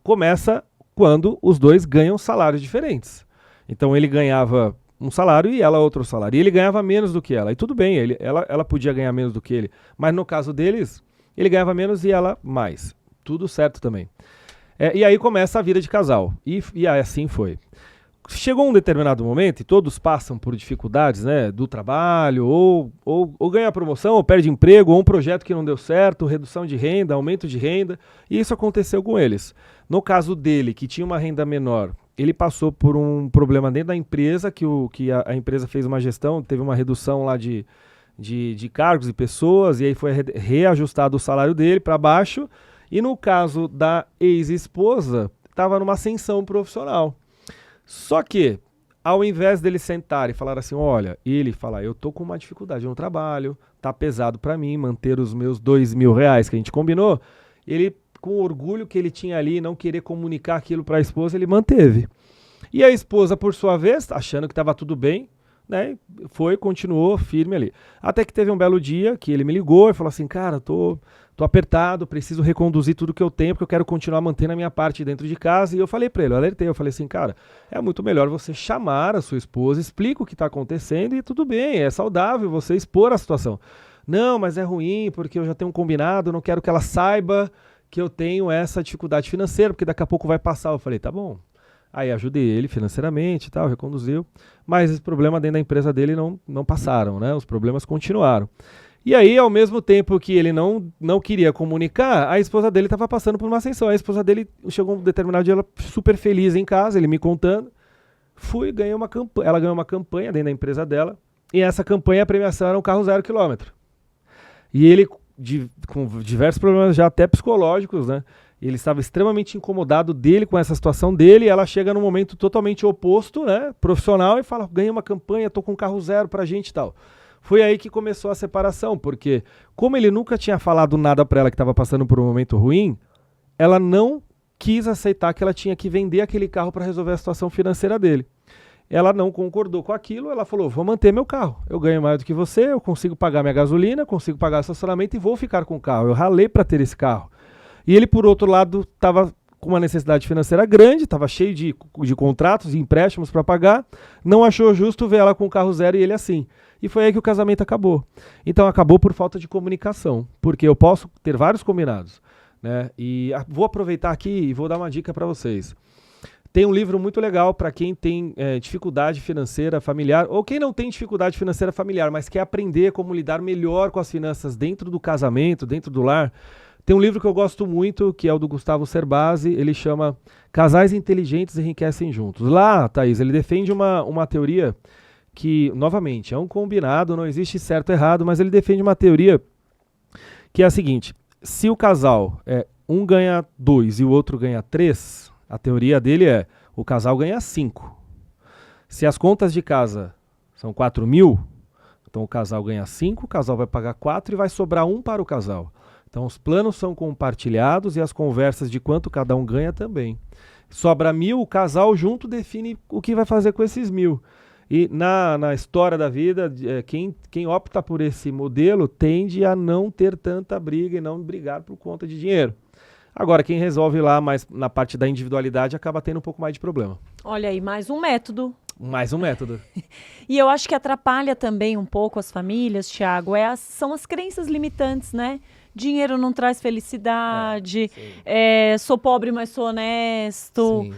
começa quando os dois ganham salários diferentes. Então, ele ganhava um salário e ela outro salário. E ele ganhava menos do que ela. E tudo bem, ela podia ganhar menos do que ele. Mas no caso deles, ele ganhava menos e ela mais. Tudo certo também. E aí começa a vida de casal. E assim foi. Chegou um determinado momento, e todos passam por dificuldades, né, do trabalho, ou ganha promoção, ou perde emprego, ou um projeto que não deu certo, redução de renda, aumento de renda. E isso aconteceu com eles. No caso dele, que tinha uma renda menor, ele passou por um problema dentro da empresa, que a empresa fez uma gestão, teve uma redução lá de cargos e pessoas, e aí foi reajustado o salário dele para baixo. E no caso da ex-esposa, estava numa ascensão profissional. Só que, ao invés dele sentar e falar assim, olha, ele fala, eu tô com uma dificuldade no trabalho, tá pesado para mim manter os meus R$2.000 que a gente combinou, ele, com o orgulho que ele tinha ali, não querer comunicar aquilo para a esposa, ele manteve. E a esposa, por sua vez, achando que estava tudo bem, né, continuou firme ali. Até que teve um belo dia que ele me ligou e falou assim, cara, tô apertado, preciso reconduzir tudo que eu tenho, porque eu quero continuar mantendo a minha parte dentro de casa. E eu falei para ele, eu falei assim, cara, é muito melhor você chamar a sua esposa, explica o que está acontecendo e tudo bem, é saudável você expor a situação. Não, mas é ruim, porque eu já tenho um combinado, não quero que ela saiba que eu tenho essa dificuldade financeira, porque daqui a pouco vai passar. Eu falei, tá bom. Aí ajudei ele financeiramente e tal, reconduziu, mas esse problema dentro da empresa dele não passaram, né? Os problemas continuaram. E aí, ao mesmo tempo que ele não queria comunicar, a esposa dele estava passando por uma ascensão. A esposa dele chegou um determinado dia, ela super feliz em casa, ele me contando. Ela ganhou uma campanha dentro da empresa dela, e essa campanha, a premiação era um carro 0 km. E ele, com diversos problemas já até psicológicos, né? Ele estava extremamente incomodado com essa situação dele, e ela chega num momento totalmente oposto, né, profissional, e fala, ganhei uma campanha, tô com um carro 0 pra gente e tal. Foi aí que começou a separação, porque como ele nunca tinha falado nada pra ela que estava passando por um momento ruim, ela não quis aceitar que ela tinha que vender aquele carro para resolver a situação financeira dele. Ela não concordou com aquilo, ela falou, vou manter meu carro, eu ganho mais do que você, eu consigo pagar minha gasolina, consigo pagar estacionamento e vou ficar com o carro, eu ralei para ter esse carro. E ele, por outro lado, estava com uma necessidade financeira grande, estava cheio de contratos e empréstimos para pagar, não achou justo ver ela com o carro zero e ele assim. E foi aí que o casamento acabou. Então acabou por falta de comunicação, porque eu posso ter vários combinados, né? E vou aproveitar aqui e vou dar uma dica para vocês. Tem um livro muito legal para quem tem dificuldade financeira familiar, ou quem não tem dificuldade financeira familiar, mas quer aprender como lidar melhor com as finanças dentro do casamento, dentro do lar. Tem um livro que eu gosto muito, que é o do Gustavo Cerbasi, ele chama Casais Inteligentes Enriquecem Juntos. Lá, Thaís, ele defende uma teoria que, novamente, é um combinado, não existe certo ou errado, mas ele defende uma teoria que é a seguinte, se o casal, um ganha 2 e o outro ganha 3, a teoria dele é, o casal ganha 5. Se as contas de casa são 4.000, então o casal ganha 5, o casal vai pagar 4 e vai sobrar 1 para o casal. Então os planos são compartilhados e as conversas de quanto cada um ganha também. Sobra 1.000, o casal junto define o que vai fazer com esses 1.000. E na história da vida, quem opta por esse modelo tende a não ter tanta briga e não brigar por conta de dinheiro. Agora, quem resolve lá mais na parte da individualidade acaba tendo um pouco mais de problema. Olha aí, mais um método. Mais um método. E eu acho que atrapalha também um pouco as famílias, Thiago, são as crenças limitantes, né? Dinheiro não traz felicidade, sou pobre, mas sou honesto.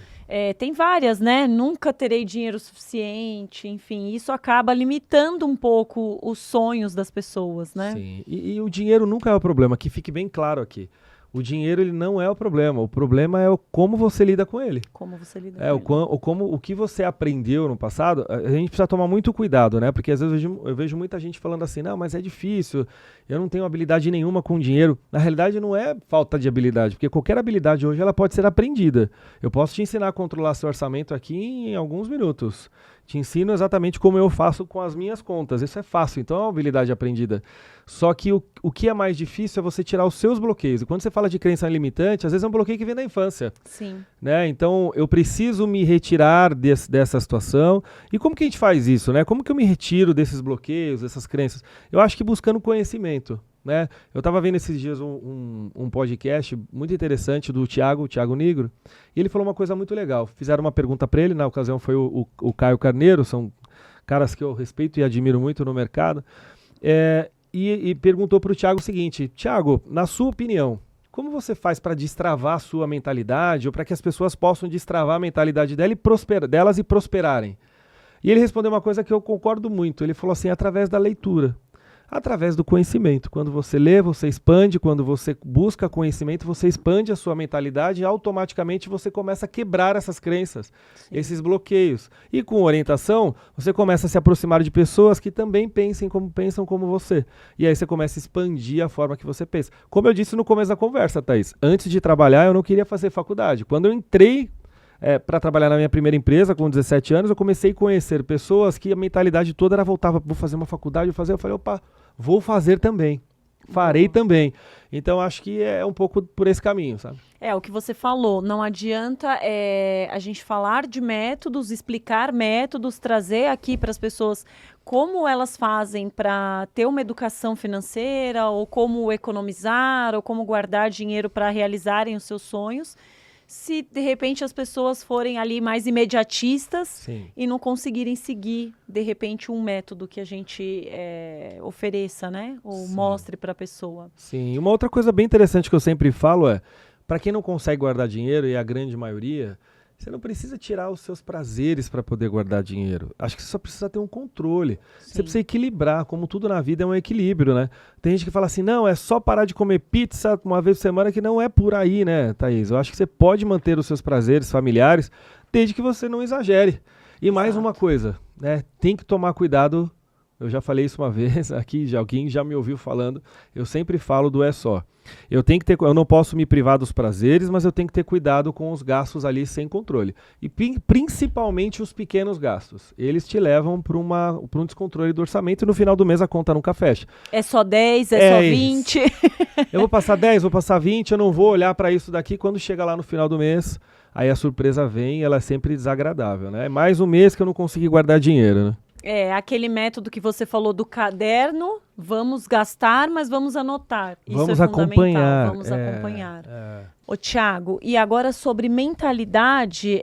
Tem várias, né? Nunca terei dinheiro suficiente, enfim, isso acaba limitando um pouco os sonhos das pessoas, né? Sim, e o dinheiro nunca é o problema, que fique bem claro aqui. O dinheiro ele não é o problema é como você lida com ele. Como você lida com ele. O que você aprendeu no passado, a gente precisa tomar muito cuidado, né? Porque às vezes eu vejo muita gente falando assim, não, mas é difícil, eu não tenho habilidade nenhuma com dinheiro. Na realidade não é falta de habilidade, porque qualquer habilidade hoje ela pode ser aprendida. Eu posso te ensinar a controlar seu orçamento aqui em alguns minutos. Te ensino exatamente como eu faço com as minhas contas. Isso é fácil, então é uma habilidade aprendida. Só que o que é mais difícil é você tirar os seus bloqueios. E quando você fala de crença limitante, às vezes é um bloqueio que vem da infância. Sim. Né? Então, eu preciso me retirar dessa situação. E como que a gente faz isso? Né? Como que eu me retiro desses bloqueios, dessas crenças? Eu acho que buscando conhecimento. Né? Eu estava vendo esses dias um podcast muito interessante do Thiago Nigro, e ele falou uma coisa muito legal. Fizeram uma pergunta para ele, na ocasião foi o Caio Carneiro, são caras que eu respeito e admiro muito no mercado, e perguntou para o Thiago o seguinte: Thiago, na sua opinião, como você faz para destravar a sua mentalidade, ou para que as pessoas possam destravar a mentalidade delas e prosperarem? E ele respondeu uma coisa que eu concordo muito. Ele falou assim: através da leitura. Através do conhecimento. Quando você lê, você expande. Quando você busca conhecimento, você expande a sua mentalidade e automaticamente você começa a quebrar essas crenças, sim, esses bloqueios. E com orientação, você começa a se aproximar de pessoas que também pensam como você. E aí você começa a expandir a forma que você pensa. Como eu disse no começo da conversa, Thaís, antes de trabalhar eu não queria fazer faculdade. Quando eu entrei para trabalhar na minha primeira empresa, com 17 anos, eu comecei a conhecer pessoas que a mentalidade toda era voltava, vou fazer uma faculdade, eu falei, opa, vou fazer também, farei também. Então, acho que é um pouco por esse caminho, sabe? O que você falou, não adianta a gente falar de métodos, explicar métodos, trazer aqui para as pessoas como elas fazem para ter uma educação financeira, ou como economizar, ou como guardar dinheiro para realizarem os seus sonhos, se de repente as pessoas forem ali mais imediatistas, sim, e não conseguirem seguir, de repente, um método que a gente ofereça, né? Ou sim, mostre para a pessoa. Sim, e uma outra coisa bem interessante que eu sempre falo para quem não consegue guardar dinheiro, e a grande maioria, você não precisa tirar os seus prazeres para poder guardar dinheiro. Acho que você só precisa ter um controle. Sim. Você precisa equilibrar, como tudo na vida é um equilíbrio, né? Tem gente que fala assim, não, é só parar de comer pizza uma vez por semana, que não é por aí, né, Thaís? Eu acho que você pode manter os seus prazeres familiares, desde que você não exagere. E mais uma coisa, né? Tem que tomar cuidado Eu já falei isso uma vez aqui, alguém já me ouviu falando. Eu sempre falo do é só. Eu não posso me privar dos prazeres, mas eu tenho que ter cuidado com os gastos ali sem controle. E principalmente os pequenos gastos. Eles te levam para um descontrole do orçamento e no final do mês a conta nunca fecha. É só 10, só 20. Eu vou passar 10, vou passar 20, eu não vou olhar para isso daqui. Quando chega lá no final do mês, aí a surpresa vem e ela é sempre desagradável, né? É mais um mês que eu não consegui guardar dinheiro, né? É, aquele método que você falou do caderno, vamos gastar, mas vamos anotar. Isso vamos é acompanhar. Vamos acompanhar. Ô, Thiago, e agora sobre mentalidade,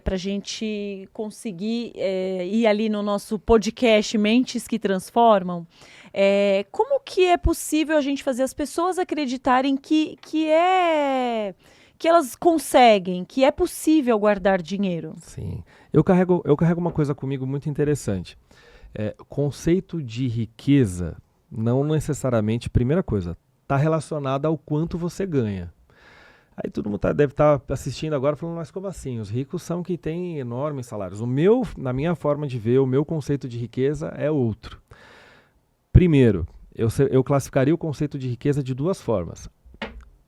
para a gente conseguir ir ali no nosso podcast Mentes que Transformam, como que é possível a gente fazer as pessoas acreditarem que elas conseguem, que é possível guardar dinheiro? Sim. Eu carrego uma coisa comigo muito interessante. Conceito de riqueza, não necessariamente, primeira coisa, está relacionado ao quanto você ganha. Aí todo mundo deve estar assistindo agora falando, mas como assim? Os ricos são que têm enormes salários. Na minha forma de ver, o meu conceito de riqueza é outro. Primeiro, eu classificaria o conceito de riqueza de duas formas.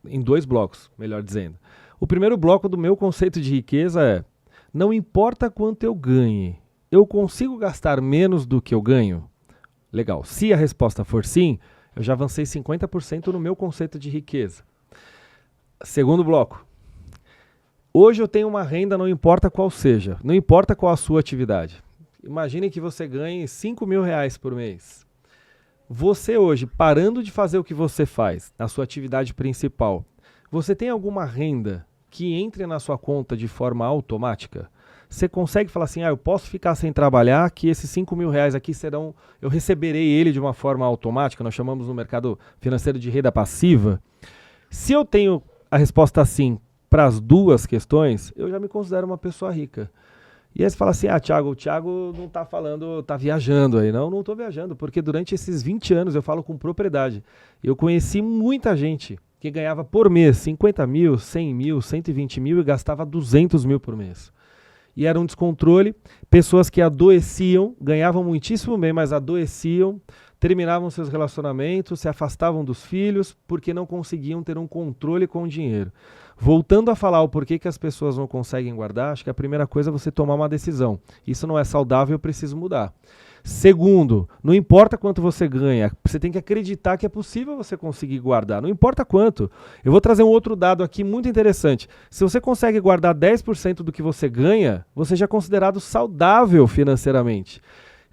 Em 2 blocos, melhor dizendo. O primeiro bloco do meu conceito de riqueza é: não importa quanto eu ganhe, eu consigo gastar menos do que eu ganho? Legal. Se a resposta for sim, eu já avancei 50% no meu conceito de riqueza. Segundo bloco. Hoje eu tenho uma renda, não importa qual seja, não importa qual a sua atividade. Imagine que você ganhe R$5.000 por mês. Você hoje, parando de fazer o que você faz, na sua atividade principal, você tem alguma renda que entre na sua conta de forma automática? Você consegue falar assim, eu posso ficar sem trabalhar, que esses R$5.000 aqui eu receberei ele de uma forma automática, nós chamamos no mercado financeiro de renda passiva. Se eu tenho a resposta sim para as duas questões, eu já me considero uma pessoa rica. E aí você fala assim, Thiago, o Thiago não está falando, está viajando aí. Não estou viajando, porque durante esses 20 anos eu falo com propriedade. Eu conheci muita gente que ganhava por mês 50 mil, 100 mil, 120 mil e gastava 200 mil por mês. E era um descontrole, pessoas que adoeciam, ganhavam muitíssimo bem, mas adoeciam, terminavam seus relacionamentos, se afastavam dos filhos, porque não conseguiam ter um controle com o dinheiro. Voltando a falar o porquê que as pessoas não conseguem guardar, acho que a primeira coisa é você tomar uma decisão. Isso não é saudável, eu preciso mudar. Segundo, não importa quanto você ganha, você tem que acreditar que é possível você conseguir guardar, não importa quanto. Eu vou trazer um outro dado aqui muito interessante. Se você consegue guardar 10% do que você ganha, você já é considerado saudável financeiramente.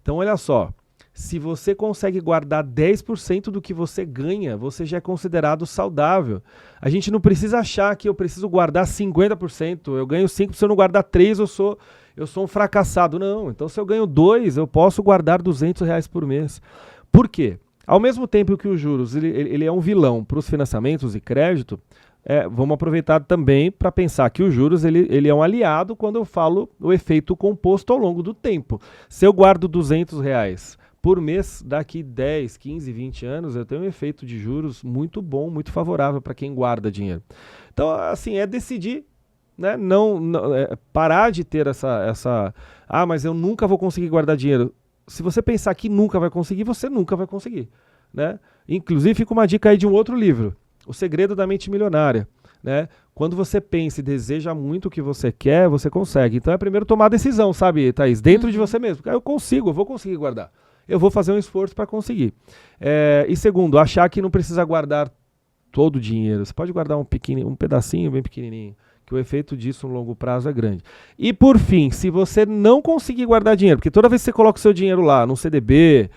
Então olha só, se você consegue guardar 10% do que você ganha, você já é considerado saudável. A gente não precisa achar que eu preciso guardar 50%, eu ganho 5%, se eu não guardar 3%, eu sou um fracassado. Não, então se eu ganho 2, eu posso guardar R$200 por mês. Por quê? Ao mesmo tempo que os juros ele é um vilão para os financiamentos e crédito, vamos aproveitar também para pensar que os juros ele é um aliado quando eu falo o efeito composto ao longo do tempo. Se eu guardo R$200 por mês, daqui 10, 15, 20 anos, eu tenho um efeito de juros muito bom, muito favorável para quem guarda dinheiro. Então, assim, decidir, né? Parar de ter essa mas eu nunca vou conseguir guardar dinheiro. Se você pensar que nunca vai conseguir, você nunca vai conseguir, né? Inclusive, fica uma dica aí de um outro livro, O Segredo da Mente Milionária, né? Quando você pensa e deseja muito o que você quer, você consegue. Então, é primeiro tomar a decisão, sabe, Thaís? Dentro de você mesmo. Eu vou conseguir guardar. Eu vou fazer um esforço para conseguir. E segundo, achar que não precisa guardar todo o dinheiro. Você pode guardar um pedacinho bem pequenininho, que o efeito disso no longo prazo é grande. E por fim, se você não conseguir guardar dinheiro, porque toda vez que você coloca o seu dinheiro lá, num CDB,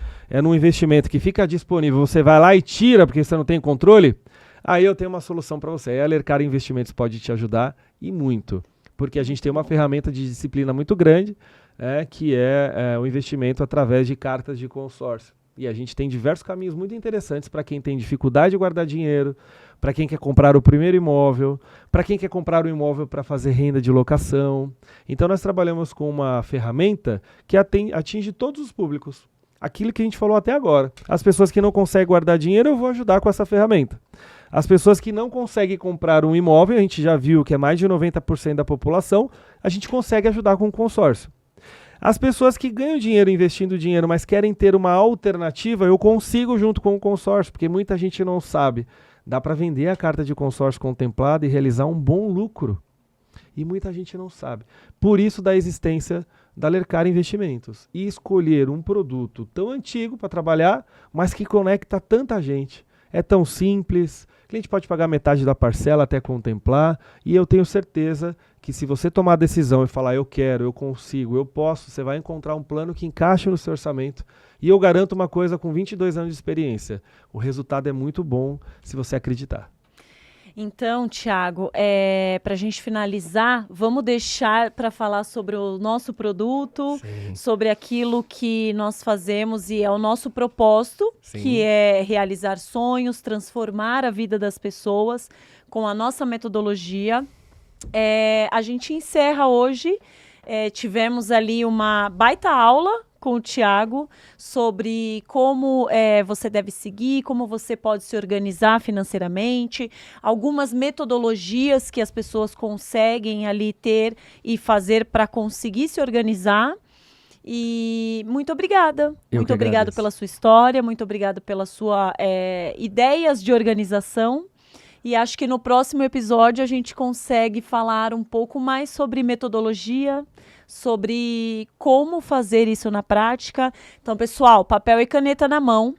num investimento que fica disponível, você vai lá e tira porque você não tem controle, aí eu tenho uma solução para você. A Alercar Investimentos pode te ajudar e muito, porque a gente tem uma ferramenta de disciplina muito grande, que é o investimento através de cartas de consórcio. E a gente tem diversos caminhos muito interessantes para quem tem dificuldade de guardar dinheiro, para quem quer comprar o primeiro imóvel, para quem quer comprar um imóvel para fazer renda de locação. Então nós trabalhamos com uma ferramenta que atinge todos os públicos. Aquilo que a gente falou até agora. As pessoas que não conseguem guardar dinheiro, eu vou ajudar com essa ferramenta. As pessoas que não conseguem comprar um imóvel, a gente já viu que é mais de 90% da população, a gente consegue ajudar com o consórcio. As pessoas que ganham dinheiro investindo dinheiro, mas querem ter uma alternativa, eu consigo junto com o consórcio, porque muita gente não sabe. Dá para vender a carta de consórcio contemplada e realizar um bom lucro. E muita gente não sabe. Por isso da existência da Lercar Investimentos. E escolher um produto tão antigo para trabalhar, mas que conecta tanta gente. É tão simples, o cliente pode pagar metade da parcela até contemplar, e eu tenho certeza que se você tomar a decisão e falar eu quero, eu consigo, eu posso, você vai encontrar um plano que encaixe no seu orçamento. E eu garanto uma coisa com 22 anos de experiência, o resultado é muito bom se você acreditar. Então, Thiago, para a gente finalizar, vamos deixar para falar sobre o nosso produto, Sim. sobre aquilo que nós fazemos e é o nosso propósito, Sim. que é realizar sonhos, transformar a vida das pessoas com a nossa metodologia. A gente encerra hoje, tivemos ali uma baita aula com o Thiago sobre como você deve seguir, como você pode se organizar financeiramente, algumas metodologias que as pessoas conseguem ali ter e fazer para conseguir se organizar. E muito obrigada. Muito obrigado pela sua história, muito obrigado pela sua ideias de organização. E acho que no próximo episódio a gente consegue falar um pouco mais sobre metodologia, sobre como fazer isso na prática. Então, pessoal, papel e caneta na mão.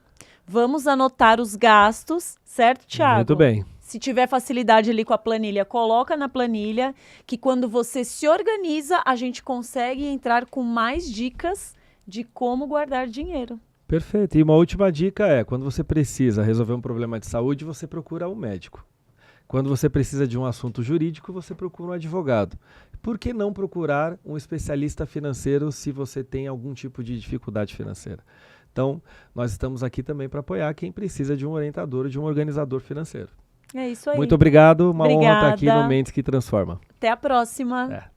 Vamos anotar os gastos, certo, Thiago? Muito bem. Se tiver facilidade ali com a planilha, coloca na planilha, que quando você se organiza, a gente consegue entrar com mais dicas de como guardar dinheiro. Perfeito. E uma última dica é, quando você precisa resolver um problema de saúde, você procura um médico. Quando você precisa de um assunto jurídico, você procura um advogado. Por que não procurar um especialista financeiro se você tem algum tipo de dificuldade financeira? Então, nós estamos aqui também para apoiar quem precisa de um orientador, de um organizador financeiro. É isso aí. Muito obrigado, uma honra estar aqui no Mentes que Transforma. Até a próxima.